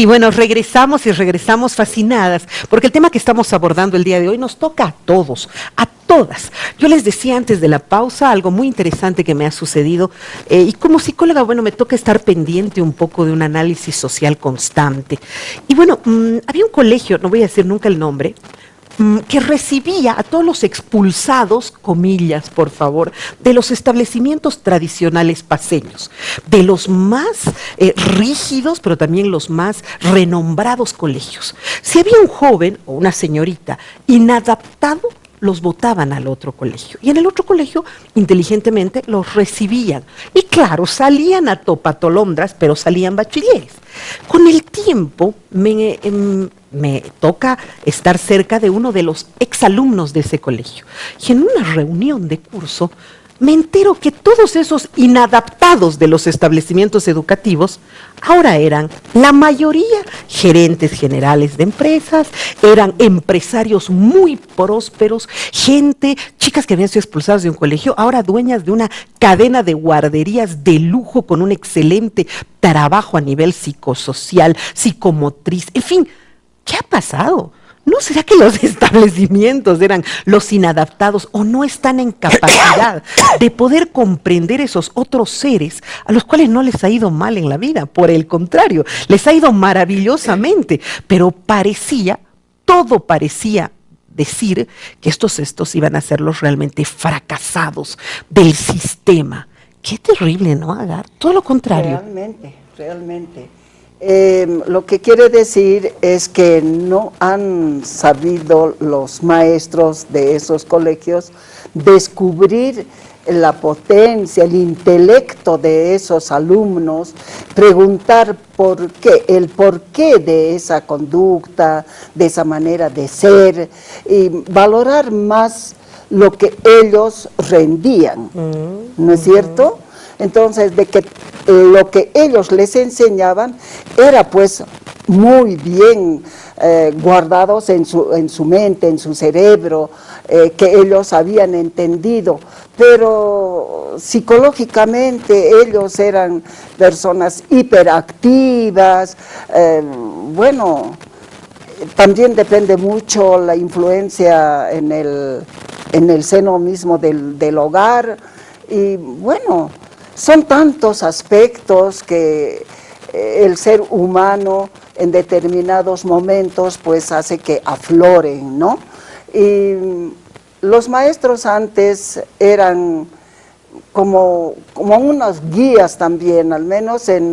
bueno, regresamos y regresamos fascinadas, porque el tema que estamos abordando el día de hoy nos toca a todos, a todas. Yo les decía antes de la pausa algo muy interesante que me ha sucedido y como psicóloga, bueno, me toca estar pendiente un poco de un análisis social constante. Y bueno, había un colegio, no voy a decir nunca el nombre, que recibía a todos los expulsados, comillas, por favor, de los establecimientos tradicionales paceños, de los más rígidos, pero también los más renombrados colegios. Si había un joven o una señorita inadaptado, los botaban al otro colegio. Y en el otro colegio, inteligentemente, los recibían. Y claro, salían a topatolondras, pero salían bachilleres. Con el tiempo, me toca estar cerca de uno de los exalumnos de ese colegio. Y en una reunión de curso, me entero que todos esos inadaptados de los establecimientos educativos ahora eran, la mayoría, gerentes generales de empresas, eran empresarios muy prósperos, chicas que habían sido expulsadas de un colegio, ahora dueñas de una cadena de guarderías de lujo con un excelente trabajo a nivel psicosocial, psicomotriz, en fin, ¿qué ha pasado? ¿No será que los establecimientos eran los inadaptados o no están en capacidad de poder comprender esos otros seres a los cuales no les ha ido mal en la vida? Por el contrario, les ha ido maravillosamente, pero todo parecía decir que estos iban a ser los realmente fracasados del sistema. Qué terrible, ¿no, Agar? Todo lo contrario. Realmente. Lo que quiere decir es que no han sabido los maestros de esos colegios descubrir la potencia, el intelecto de esos alumnos, preguntar el porqué de esa conducta, de esa manera de ser, y valorar más lo que ellos rendían, ¿no es cierto? Entonces, de que lo que ellos les enseñaban era pues muy bien guardados en su mente, en su cerebro, que ellos habían entendido, pero psicológicamente ellos eran personas hiperactivas, bueno, también depende mucho la influencia en el seno mismo del hogar, y bueno, son tantos aspectos que el ser humano en determinados momentos pues hace que afloren, ¿no? Y los maestros antes eran como unas guías también, al menos en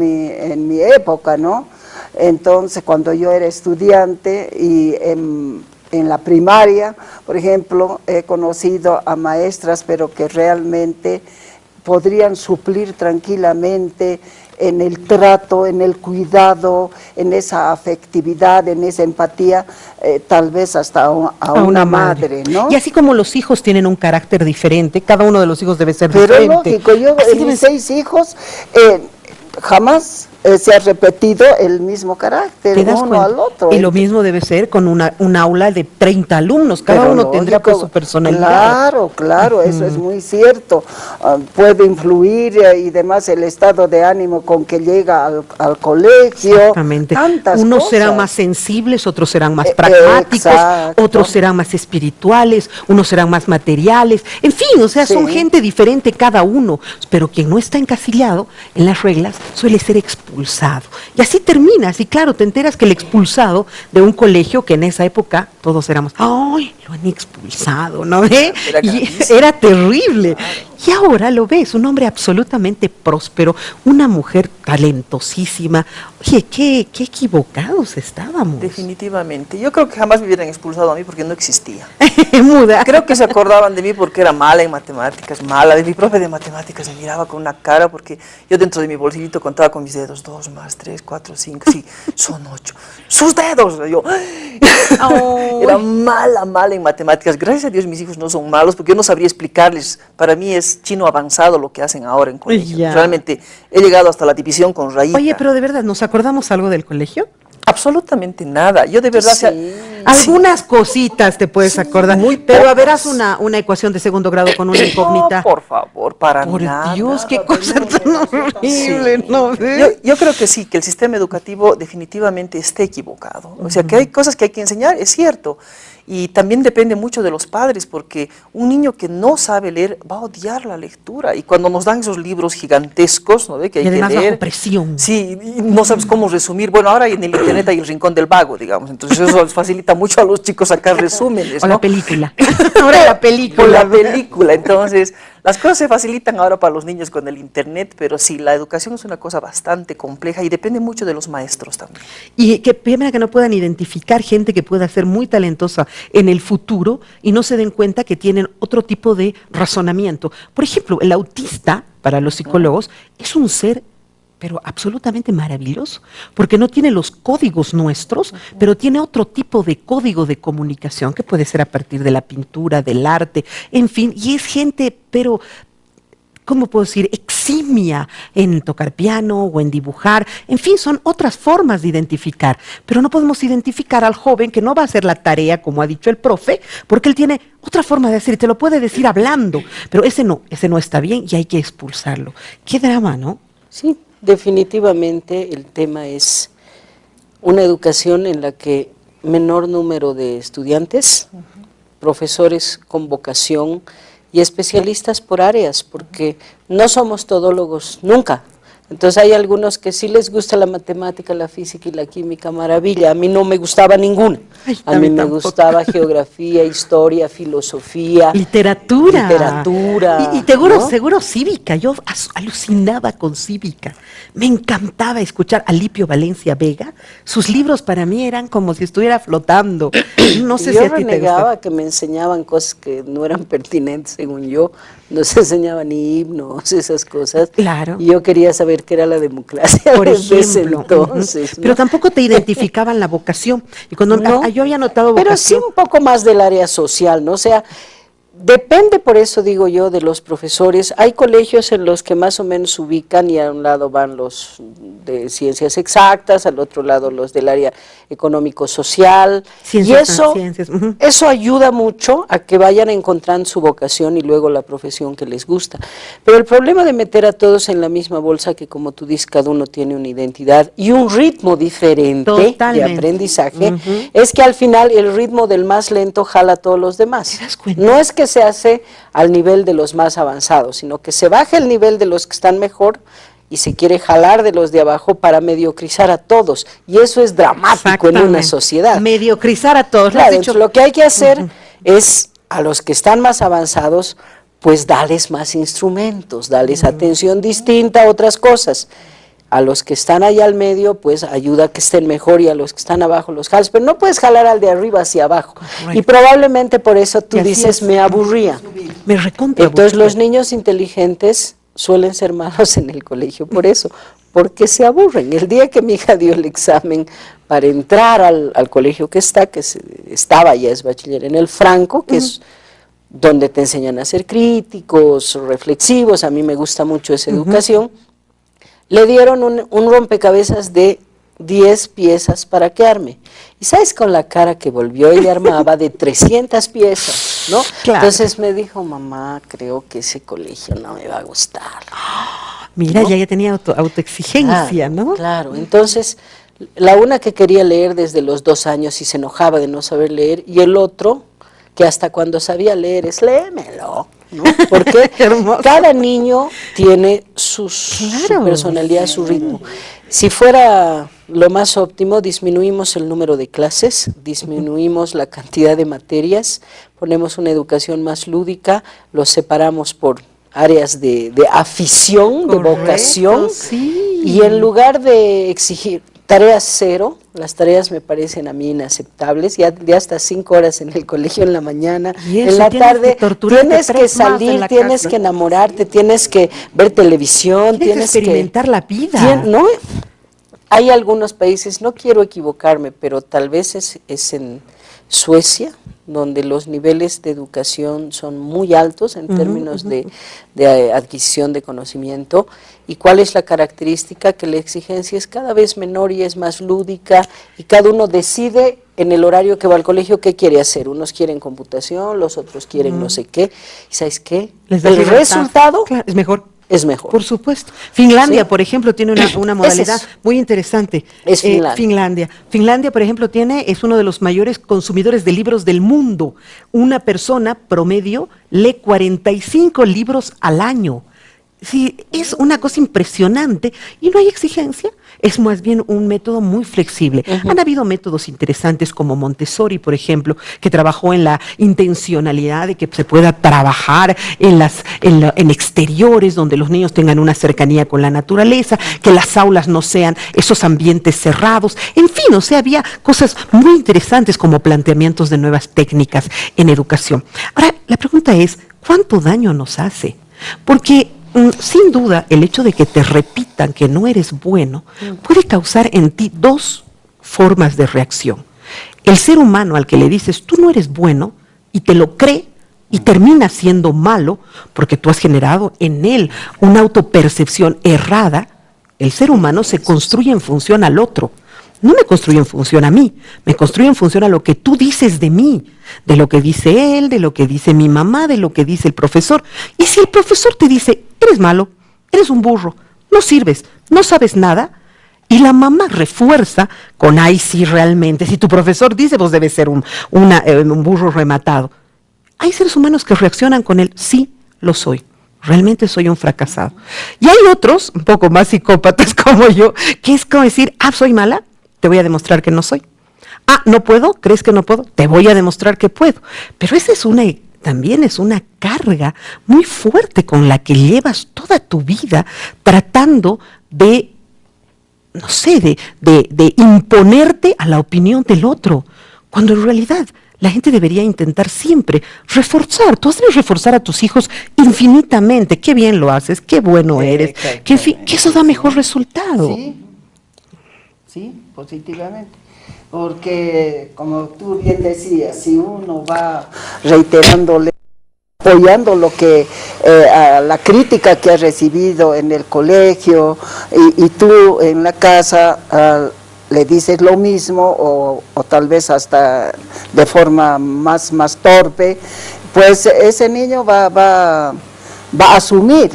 mi época, ¿no? Entonces, cuando yo era estudiante y en la primaria, por ejemplo, he conocido a maestras, pero que realmente podrían suplir tranquilamente en el trato, en el cuidado, en esa afectividad, en esa empatía, tal vez hasta a una madre, ¿no? Y así como los hijos tienen un carácter diferente, cada uno de los hijos debe ser diferente. Pero lógico, yo en mis 6 hijos jamás se ha repetido el mismo carácter uno al otro. Y lo mismo debe ser con un aula de 30 alumnos, cada uno tendrá pues su personalidad. Claro, eso es muy cierto. Puede influir y demás el estado de ánimo con que llega al colegio. Exactamente. Unos serán más sensibles, otros serán más pragmáticos, otros serán más espirituales, unos serán más materiales. En fin, o sea, son gente diferente cada uno, pero quien no está encasillado en las reglas suele ser expulsado. Y así terminas, y claro, te enteras que el expulsado de un colegio, que en esa época todos éramos, ¡ay, lo han expulsado! ¿No ve? Era terrible. Y ahora lo ves, un hombre absolutamente próspero, una mujer talentosísima. Oye, qué equivocados estábamos. Definitivamente. Yo creo que jamás me hubieran expulsado a mí porque no existía. Muda. Creo que se acordaban de mí porque era mala en matemáticas, mala. De mi profe de matemáticas me miraba con una cara porque yo dentro de mi bolsillito contaba con mis dedos, 2 más 3, 4, 5, sí, son 8. ¡Sus dedos! Yo era mala en matemáticas. Gracias a Dios mis hijos no son malos porque yo no sabría explicarles. Para mí es chino avanzado lo que hacen ahora en colegio. Realmente he llegado hasta la división con rayita. Oye, pero de verdad, ¿nos acordamos algo del colegio? Absolutamente nada. Yo de verdad, Algunas cositas te puedes acordar, muy pero a ver, pocas. haz una ecuación de segundo grado con una incógnita. No, por favor, para Por nada. Dios, qué cosa tan horrible, Sí. ¿no? Yo creo que sí, que el sistema educativo definitivamente está equivocado. O sea, que hay cosas que hay que enseñar, es cierto. Y también depende mucho de los padres, porque un niño que no sabe leer va a odiar la lectura. Y cuando nos dan esos libros gigantescos, ¿no? De que hay Y además que leer, bajo presión. sí, y no sabes cómo resumir. Bueno, ahora en el internet hay el rincón del vago, digamos. Entonces eso les facilita mucho a los chicos sacar resúmenes, O ¿no? la película. Ahora la película. Con la película. Entonces, las cosas se facilitan ahora para los niños con el internet, pero sí, la educación es una cosa bastante compleja y depende mucho de los maestros también. Y que primero que no puedan identificar gente que pueda ser muy talentosa en el futuro y no se den cuenta que tienen otro tipo de razonamiento. Por ejemplo, el autista, para los psicólogos, es un ser pero absolutamente maravilloso, porque no tiene los códigos nuestros, pero tiene otro tipo de código de comunicación que puede ser a partir de la pintura, del arte, en fin, y es gente, pero ¿cómo puedo decir?, eximia en tocar piano o en dibujar. En fin, son otras formas de identificar. Pero no podemos identificar al joven que no va a hacer la tarea, como ha dicho el profe, porque él tiene otra forma de hacer y te lo puede decir hablando. Pero ese no está bien y hay que expulsarlo. Qué drama, ¿no? Sí, definitivamente el tema es una educación en la que menor número de estudiantes, profesores con vocación y especialistas por áreas, porque no somos todólogos nunca. Entonces hay algunos que sí les gusta la matemática, la física y la química, maravilla. A mí no me gustaba ninguna. Ay, A mí me gustaba geografía, historia, filosofía. Literatura. Literatura. Y seguro, ¿no? seguro cívica. Yo alucinaba con cívica. Me encantaba escuchar a Alipio Valencia Vega. Sus libros para mí eran como si estuviera flotando. No sé Yo si a ti te renegaba gusta. que me enseñaban cosas que no eran pertinentes, según yo. No se enseñaban ni himnos, esas cosas. Claro. Y yo quería saber qué era la democracia Por desde ese ejemplo. entonces. Pero ¿no? tampoco te identificaban la vocación. Y cuando No, yo había notado pero sí vocación. un poco más del área social, ¿no? O sea, depende, por eso digo yo, de los profesores. Hay colegios en los que más o menos ubican y a un lado van los de ciencias exactas, al otro lado los del área económico-social. Y Ciencias, eso, ciencias, ujú. eso ayuda mucho a que vayan encontrando su vocación y luego la profesión que les gusta. Pero el problema de meter a todos en la misma bolsa, que como tú dices, cada uno tiene una identidad y un ritmo diferente Totalmente. de aprendizaje, Ujú. es que al final el ritmo del más lento jala a todos los demás. ¿Te das cuenta? No es que se hace al nivel de los más avanzados, sino que se baja el nivel de los que están mejor y se quiere jalar de los de abajo para mediocrizar a todos. Y eso es dramático en una Exactamente. sociedad. Mediocrizar a todos. Lo has Claro, dicho. entonces lo que hay que hacer es a los que están más avanzados, pues darles más instrumentos, darles atención distinta a otras cosas. A los que están allá al medio, pues ayuda a que estén mejor, y a los que están abajo los jalas, pero no puedes jalar al de arriba hacia abajo. Correcto. Y probablemente por eso tú Y así dices, es. me aburría. Me recontra. Entonces aburría. los niños inteligentes suelen ser malos en el colegio por eso, porque se aburren. El día que mi hija dio el examen para entrar al colegio que estaba, ya es bachiller, en el Franco, que es donde te enseñan a ser críticos, reflexivos, a mí me gusta mucho esa educación, le dieron un rompecabezas de 10 piezas para que arme. Y sabes, con la cara que volvió, ella armaba de 300 piezas, ¿no? Claro. Entonces me dijo, mamá, creo que ese colegio no me va a gustar. Mira, ¿no? ya tenía autoexigencia, Claro, ¿no? Claro, entonces la una que quería leer desde los 2 años y se enojaba de no saber leer, y el otro que hasta cuando sabía leer es léemelo, ¿no? Porque Qué hermoso. cada niño tiene su Claro. personalidad, su ritmo. Si fuera lo más óptimo, disminuimos el número de clases, disminuimos la cantidad de materias, ponemos una educación más lúdica, los separamos por áreas de afición, de Correcto, vocación, sí. y en lugar de exigir tareas cero, las tareas me parecen a mí inaceptables, ya hasta 5 horas en el colegio en la mañana, Y eso, en la tienes que tarde torturarte tienes que 3 más en salir, la tienes casa. que enamorarte, tienes que ver televisión, Tienes que experimentar la vida. ¿no? Hay algunos países, no quiero equivocarme, pero tal vez es en Suecia, donde los niveles de educación son muy altos en términos de adquisición de conocimiento. ¿Y cuál es la característica? Que la exigencia es cada vez menor y es más lúdica, y cada uno decide en el horario que va al colegio, ¿qué quiere hacer? Unos quieren computación, los otros quieren no sé qué. ¿Y sabes qué? Les da El libertad. resultado Claro, es mejor. es mejor. Por supuesto. Finlandia, Sí. por ejemplo, tiene una modalidad eso. muy interesante. Es Finlandia. Finlandia, por ejemplo, es uno de los mayores consumidores de libros del mundo. Una persona promedio lee 45 libros al año. Sí, es una cosa impresionante y no hay exigencia. Es más bien un método muy flexible. Han habido métodos interesantes como Montessori, por ejemplo, que trabajó en la intencionalidad de que se pueda trabajar en exteriores donde los niños tengan una cercanía con la naturaleza, que las aulas no sean esos ambientes cerrados. En fin, o sea, había cosas muy interesantes como planteamientos de nuevas técnicas en educación. Ahora, la pregunta es, ¿cuánto daño nos hace? Porque sin duda, el hecho de que te repitan que no eres bueno puede causar en ti dos formas de reacción. El ser humano al que le dices, tú no eres bueno, y te lo cree, y termina siendo malo, porque tú has generado en él una autopercepción errada. El ser humano se construye en función al otro. No me construye en función a mí, me construye en función a lo que tú dices de mí, de lo que dice él, de lo que dice mi mamá, de lo que dice el profesor. Y si el profesor te dice, eres malo, eres un burro, no sirves, no sabes nada, y la mamá refuerza con, ay, sí, realmente, si tu profesor dice, vos debes ser un burro rematado. Hay seres humanos que reaccionan con él, sí, lo soy. Realmente soy un fracasado. Y hay otros, un poco más psicópatas como yo, que es como decir, soy mala, te voy a demostrar que no soy. No puedo, ¿crees que no puedo? Te voy a demostrar que puedo. Pero esa también es una carga muy fuerte con la que llevas toda tu vida tratando de, no sé, de imponerte a la opinión del otro, cuando en realidad la gente debería intentar siempre reforzar. Tú has de reforzar a tus hijos infinitamente. Qué bien lo haces, qué bueno eres, que eso da mejor resultado. Sí, positivamente. Porque, como tú bien decías, si uno va reiterándole, apoyando lo que a la crítica que has recibido en el colegio y tú en la casa le dices lo mismo o tal vez hasta de forma más torpe, pues ese niño va a asumir,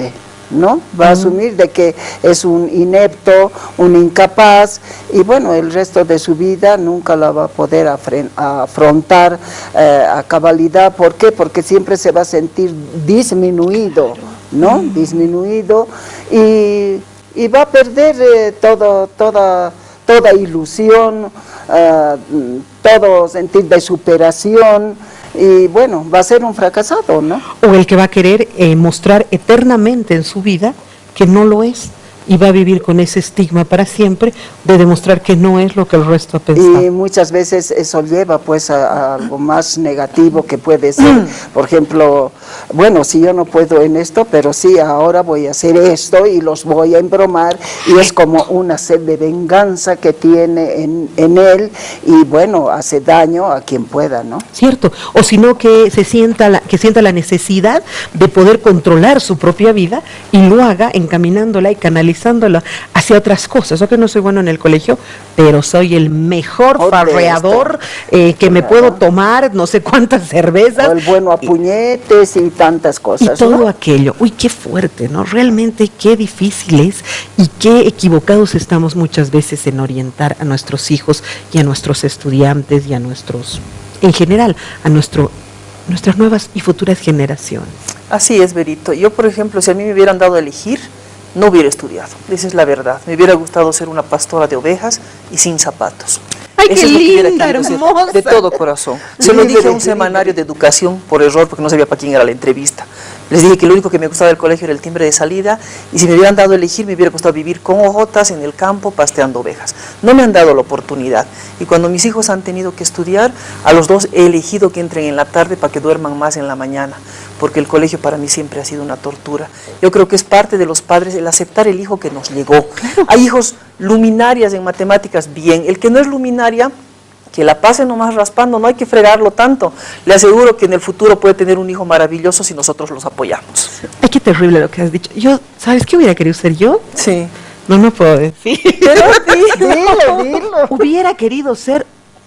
¿no? Va a asumir de que es un inepto, un incapaz, y bueno, el resto de su vida nunca la va a poder afrontar a cabalidad. ¿Por qué? Porque siempre se va a sentir disminuido, ¿no? Disminuido, y va a perder toda ilusión, todo sentir de superación, y bueno, va a ser un fracasado, ¿no? O el que va a querer mostrar eternamente en su vida que no lo es, y va a vivir con ese estigma para siempre de demostrar que no es lo que el resto ha pensado. Y muchas veces eso lleva pues a algo más negativo que puede ser, por ejemplo, bueno, si yo no puedo en esto, pero sí, ahora voy a hacer esto y los voy a embromar, y es como una sed de venganza que tiene en él, y bueno, hace daño a quien pueda, ¿no? Cierto, o sino que sienta la necesidad de poder controlar su propia vida y lo haga encaminándola y canalizándola hacia otras cosas. Yo que no soy bueno en el colegio, pero soy el mejor farreador que me puedo tomar no sé cuántas cervezas. O el bueno a puñetes y tantas cosas. Y todo, ¿no? aquello. Uy, qué fuerte, ¿no? Realmente qué difícil es y qué equivocados estamos muchas veces en orientar a nuestros hijos y a nuestros estudiantes y a nuestros, en general, a nuestras nuevas y futuras generaciones. Así es, Berito. Yo, por ejemplo, si a mí me hubieran dado a elegir, no hubiera estudiado. Esa es la verdad. Me hubiera gustado ser una pastora de ovejas y sin zapatos. ¡Ay, Eso qué es lo que hubiera linda, querido ser, hermosa! de todo corazón. Se lo dije a un semanario de educación por error, porque no sabía para quién era la entrevista. Les dije que lo único que me gustaba del colegio era el timbre de salida, y si me hubieran dado a elegir, me hubiera gustado vivir con ojotas en el campo pasteando ovejas. No me han dado la oportunidad. Y cuando mis hijos han tenido que estudiar, a los dos he elegido que entren en la tarde para que duerman más en la mañana, porque el colegio para mí siempre ha sido una tortura. Yo creo que es parte de los padres el aceptar el hijo que nos llegó. Hay hijos luminarias en matemáticas, bien. El que no es luminaria, que la pase nomás raspando, no hay que fregarlo tanto. Le aseguro que en el futuro puede tener un hijo maravilloso si nosotros los apoyamos. Ay, qué terrible lo que has dicho. ¿Sabes qué hubiera querido ser yo? Sí. No puedo decir. Pero Dilo. Hubiera querido ser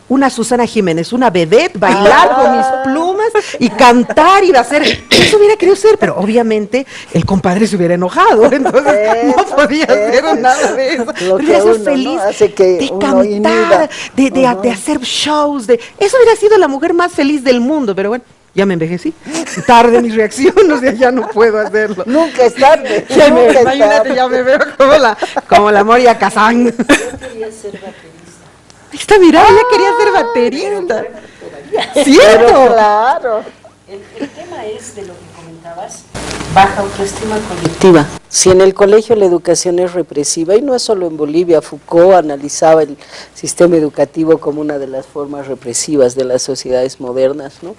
una Susana Jiménez, una vedette, bailar con mis plumas y cantar y hacer. Eso hubiera querido ser, pero obviamente el compadre se hubiera enojado, entonces no podía hacer nada de eso. Pero hubiera sido feliz de cantar, de hacer shows, eso hubiera sido la mujer más feliz del mundo, pero bueno. Ya me envejecí, tarde mi reacción, o sea, ya no puedo hacerlo. Nunca es tarde. Imagínate, ya me veo como la Moria Kazan. Yo quería ser baterista. Está, mira, ella quería ser baterista. ¿Cierto? Pero claro. El tema es de lo que comentabas, baja autoestima colectiva. Si en el colegio la educación es represiva, y no es solo en Bolivia, Foucault analizaba el sistema educativo como una de las formas represivas de las sociedades modernas, ¿no?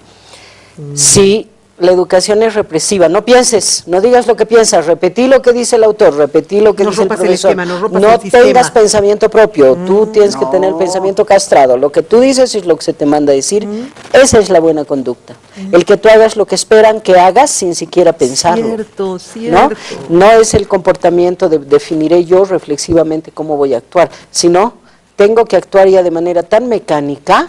Si la educación es represiva, no pienses, no digas lo que piensas, repetí lo que dice el autor, repetí lo que dice el profesor, no tengas pensamiento propio, tú tienes que tener el pensamiento castrado, lo que tú dices es lo que se te manda a decir, esa es la buena conducta, el que tú hagas lo que esperan que hagas sin siquiera pensarlo. Cierto, cierto. No es el comportamiento de definiré yo reflexivamente cómo voy a actuar, sino tengo que actuar ya de manera tan mecánica,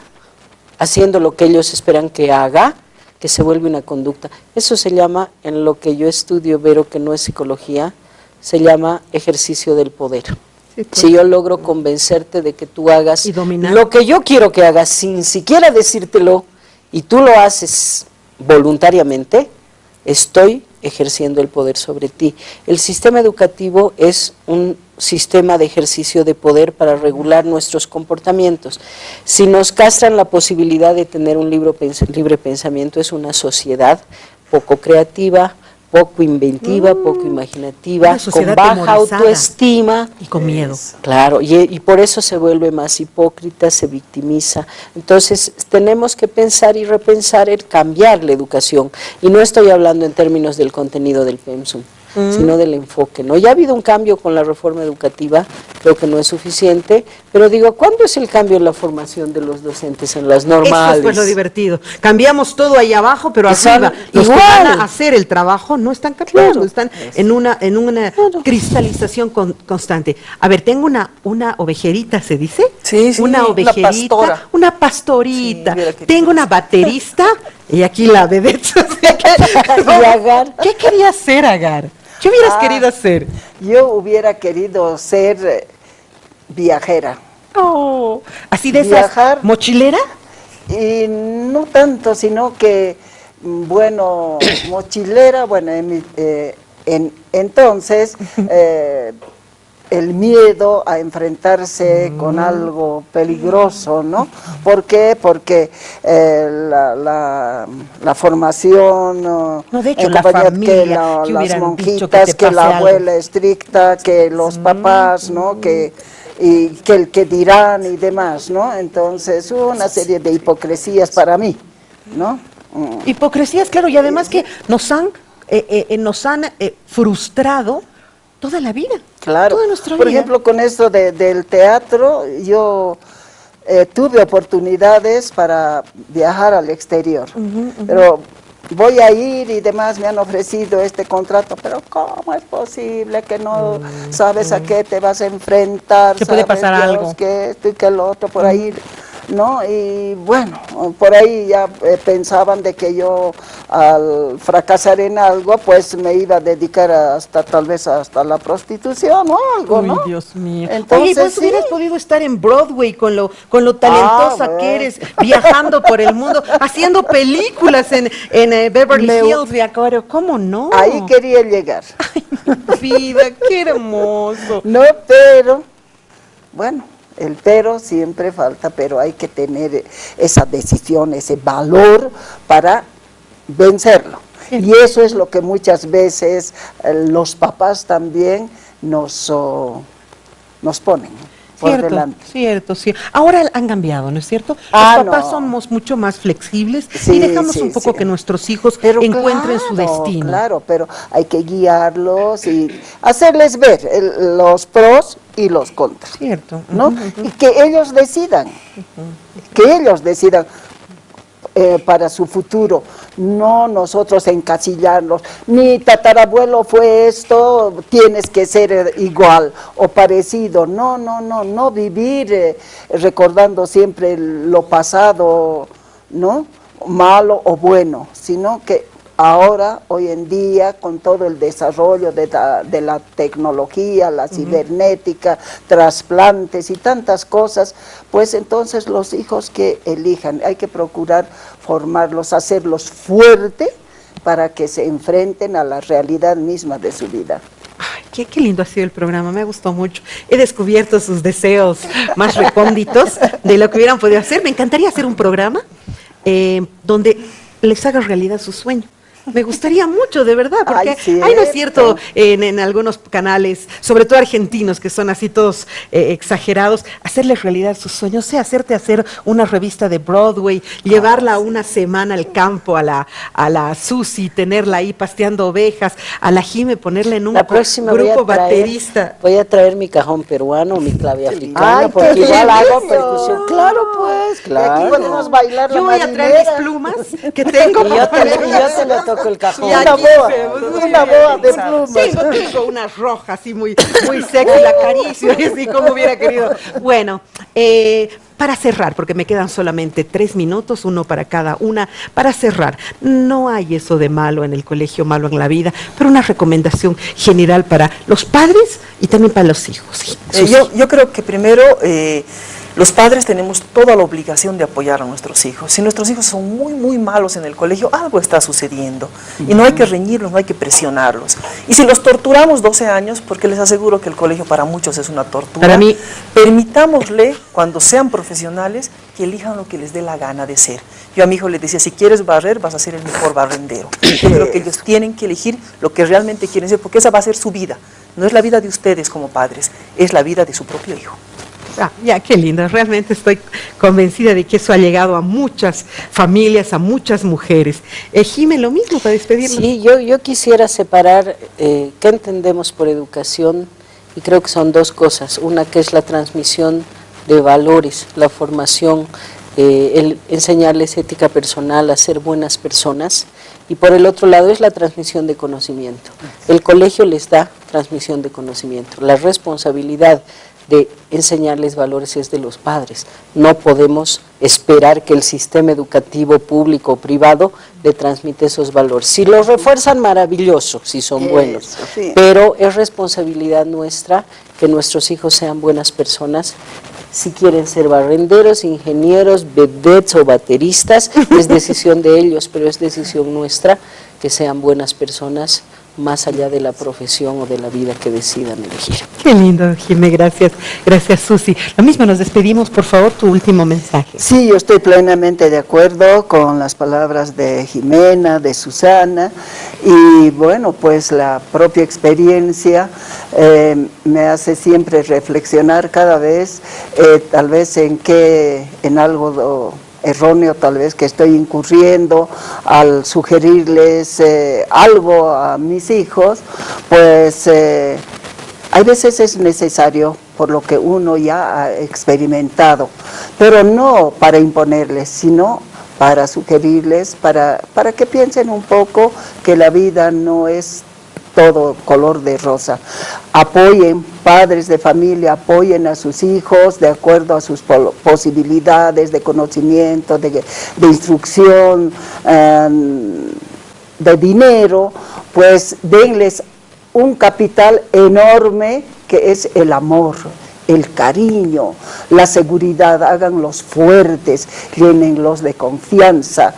haciendo lo que ellos esperan que haga, que se vuelve una conducta. Eso se llama, en lo que yo estudio, Vero, que no es psicología, se llama ejercicio del poder. Sí, pues. Si yo logro convencerte de que tú hagas lo que yo quiero que hagas sin siquiera decírtelo y tú lo haces voluntariamente, estoy ejerciendo el poder sobre ti. El sistema educativo es un sistema de ejercicio de poder para regular nuestros comportamientos. Si nos castran la posibilidad de tener un libre pensamiento, es una sociedad poco creativa, poco inventiva, poco imaginativa, con baja autoestima. Y con miedo. Claro, y por eso se vuelve más hipócrita, se victimiza. Entonces, tenemos que pensar y repensar el cambiar la educación. Y no estoy hablando en términos del contenido del PEMSUM, sino del enfoque, ¿no? Ya ha habido un cambio con la reforma educativa, creo que no es suficiente, pero digo, ¿cuándo es el cambio en la formación de los docentes en las normales? Eso es pues lo divertido. Cambiamos todo ahí abajo, pero arriba los que van a hacer el trabajo no están cambiando, están en una cristalización constante. A ver, tengo una ovejerita, ¿se dice? Sí, sí, una ovejerita, una pastorita. Sí, tengo una baterista y aquí la vedette. ¿Y Agar? ¿Qué quería hacer, Agar? ¿Qué hubieras querido hacer? Yo hubiera querido ser viajera. Oh, ¿así de viajar, esas mochilera? Y no tanto, sino que, bueno, mochilera, bueno, entonces el miedo a enfrentarse con algo peligroso, ¿no? ¿Por qué? Porque la formación, no, de hecho, la familia, que las monjitas, que la abuela estricta, que los papás, ¿no? Y que el que dirán y demás, ¿no? Entonces, una serie de hipocresías para mí, ¿no? Hipocresías, claro, y además que nos han frustrado toda la vida. Claro, toda nuestra vida. Por ejemplo, con esto del teatro, yo tuve oportunidades para viajar al exterior, pero voy a ir y demás, me han ofrecido este contrato, pero ¿cómo es posible que no sabes a qué te vas a enfrentar? ¿Te puede pasar algo? Que esto y que el otro, por ahí, ¿no? Y bueno, por ahí ya pensaban de que yo al fracasar en algo, pues me iba a dedicar tal vez hasta la prostitución o algo, ¿no? Uy, Dios mío. Entonces, oye, pues hubieras podido estar en Broadway con lo talentosa que eres, viajando por el mundo, haciendo películas en Beverly Hills, y ahora, ¿cómo no? Ahí quería llegar. Ay, mi vida, qué hermoso. No, pero, bueno, el pero siempre falta, pero hay que tener esa decisión, ese valor para vencerlo. Y eso es lo que muchas veces los papás también nos ponen por delante. Cierto. Ahora han cambiado, ¿no es cierto? Los papás somos mucho más flexibles y dejamos un poco que nuestros hijos encuentren su destino. Claro, pero hay que guiarlos y hacerles ver los pros y los contras. Cierto. ¿No? Y que ellos decidan, para su futuro. no nosotros encasillarnos, mi tatarabuelo fue esto, tienes que ser igual o parecido, no vivir recordando siempre lo pasado, ¿no? Malo o bueno, sino que ahora, hoy en día, con todo el desarrollo de la tecnología, la cibernética, trasplantes y tantas cosas, pues entonces los hijos que elijan, hay que procurar formarlos, hacerlos fuertes para que se enfrenten a la realidad misma de su vida. Ay, qué lindo ha sido el programa, me ha gustado mucho. He descubierto sus deseos más recónditos de lo que hubieran podido hacer. Me encantaría hacer un programa donde les haga realidad su sueño. Me gustaría mucho, de verdad, porque ay, no es cierto, en algunos canales, sobre todo argentinos, que son así todos exagerados, hacerles realidad sus sueños, o sea, hacerte hacer una revista de Broadway, llevarla una semana al campo a la Susi, tenerla ahí pasteando ovejas, a la Jime ponerla en un grupo baterista. Voy a traer mi cajón peruano, mi clave africana, porque igual hago percusión. Claro, pues, claro. Aquí podemos bailar la marinera. Yo voy a traer mis plumas que tengo. Y yo te lo toco el cajón. Una boa de plumas. Tengo unas rojas así muy sexy, la acaricio, así como hubiera querido. Bueno, para cerrar, porque me quedan solamente 3 minutos, uno para cada una. Para cerrar, no hay eso de malo en el colegio, malo en la vida, pero una recomendación general para los padres y también para los hijos. Yo creo que primero los padres tenemos toda la obligación de apoyar a nuestros hijos. Si nuestros hijos son muy malos en el colegio, algo está sucediendo. Y no hay que reñirlos, no hay que presionarlos. Y si los torturamos 12 años, porque les aseguro que el colegio para muchos es una tortura, para mí, permitámosle, cuando sean profesionales, que elijan lo que les dé la gana de ser. Yo a mi hijo le decía, si quieres barrer, vas a ser el mejor barrendero. Yo creo que ellos tienen que elegir lo que realmente quieren ser, porque esa va a ser su vida. No es la vida de ustedes como padres, es la vida de su propio hijo. Ya, qué lindo, realmente estoy convencida de que eso ha llegado a muchas familias, a muchas mujeres. Jime, lo mismo para despedirnos. Sí, yo quisiera separar qué entendemos por educación, y creo que son 2 cosas. Una que es la transmisión de valores, la formación, el enseñarles ética personal, a ser buenas personas, y por el otro lado es la transmisión de conocimiento. El colegio les da transmisión de conocimiento, la responsabilidad de enseñarles valores es de los padres. No podemos esperar que el sistema educativo público o privado le transmite esos valores. Si los refuerzan, maravilloso, si son buenos, sí. Pero es responsabilidad nuestra que nuestros hijos sean buenas personas. Si quieren ser barrenderos, ingenieros, vedettes o bateristas, es decisión de ellos, pero es decisión nuestra que sean buenas personas, más allá de la profesión o de la vida que decidan elegir. Qué lindo, Jimé, gracias. Gracias, Susi. Lo mismo, nos despedimos, por favor, tu último mensaje. Sí, yo estoy plenamente de acuerdo con las palabras de Jimena, de Susana, y bueno, pues la propia experiencia me hace siempre reflexionar cada vez, tal vez en algo erróneo tal vez que estoy incurriendo al sugerirles algo a mis hijos, pues hay veces es necesario por lo que uno ya ha experimentado, pero no para imponerles, sino para sugerirles, para que piensen un poco que la vida no es todo color de rosa. Apoyen, padres de familia, apoyen a sus hijos de acuerdo a sus posibilidades de conocimiento, de instrucción, de dinero, pues denles un capital enorme que es el amor, el cariño, la seguridad, háganlos fuertes, llénenlos de confianza,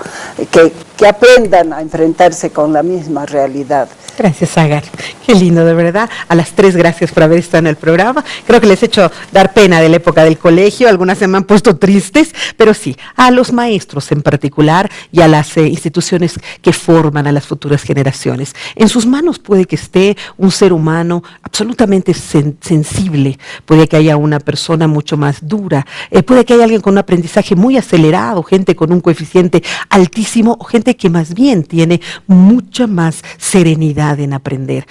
que aprendan a enfrentarse con la misma realidad. Gracias, Agar. Qué lindo, de verdad. A las 3, gracias por haber estado en el programa. Creo que les he hecho dar pena de la época del colegio, algunas se me han puesto tristes, pero sí, a los maestros en particular y a las instituciones que forman a las futuras generaciones. En sus manos puede que esté un ser humano absolutamente sensible, puede que haya una persona mucho más dura, puede que haya alguien con un aprendizaje muy acelerado, gente con un coeficiente altísimo, o gente que más bien tiene mucha más serenidad curiosidad en aprender.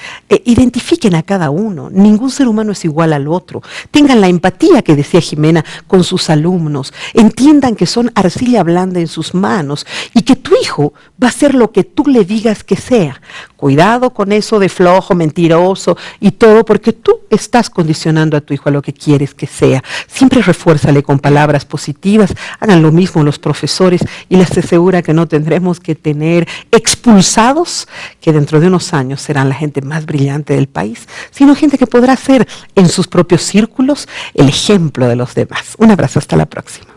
Identifiquen a cada uno, ningún ser humano es igual al otro. Tengan la empatía que decía Jimena con sus alumnos. Entiendan que son arcilla blanda en sus manos y que tu hijo va a ser lo que tú le digas que sea. Cuidado con eso de flojo, mentiroso y todo, porque tú estás condicionando a tu hijo a lo que quieres que sea. Siempre refuérzale con palabras positivas. Hagan lo mismo los profesores y les asegura que no tendremos que tener expulsados, que dentro de unos años serán la gente más brillante del país, sino gente que podrá ser en sus propios círculos el ejemplo de los demás. Un abrazo, hasta la próxima.